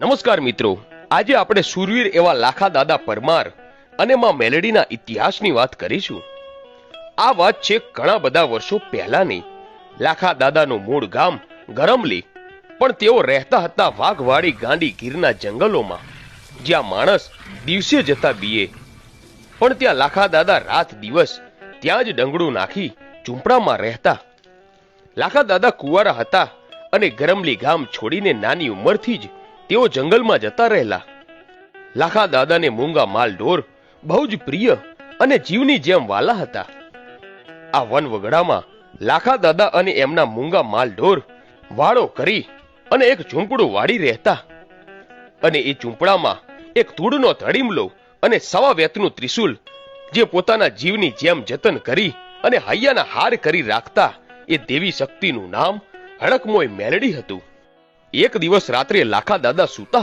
નમસ્કાર મિત્રો, આજે આપણે સુરવીર એવા લાખા દાદા પરમાર અને માં મેલડીના ઇતિહાસની વાત કરીશું. આ વાત છે ઘણા બધા વર્ષો પહેલાની. લાખા દાદાનું મૂળ ગામ ગરમલી, પણ તેઓ રહેતા હતા વાઘવાડી ગાંડી ગીરના જંગલોમાં, જ્યાં માણસ દિવસે જતા બીએ, પણ ત્યાં લાખા દાદા રાત દિવસ ત્યાં જ ડંગડું નાખી ઝૂંપડામાં રહેતા. લાખા દાદા કુંવારા હતા અને ગરમલી ગામ છોડીને નાની ઉંમરથી જ તેઓ જંગલમાં જતા રહેલા. લાખા દાદાને મૂંગા માલ ઢોર બહુ જ પ્રિય અને જીવની જેમ વાલા હતા. આ વનવગડામાં લાખા દાદા અને એમના મૂંગા માલ ઢોર વાળો કરી અને એક ઝૂંપડું વાળી રહેતા. અને એ ઝૂંપડામાં એક ધૂળનો તડીમલો અને સવા વેતનું ત્રિશુલ, જે પોતાના જીવની જેમ જતન કરી અને હૈયાના હાર કરી રાખતા એ દેવી શક્તિનું નામ હડકમોય મેલડી હતું. એક દિવસ રાત્રે લાખા દાદા સૂતા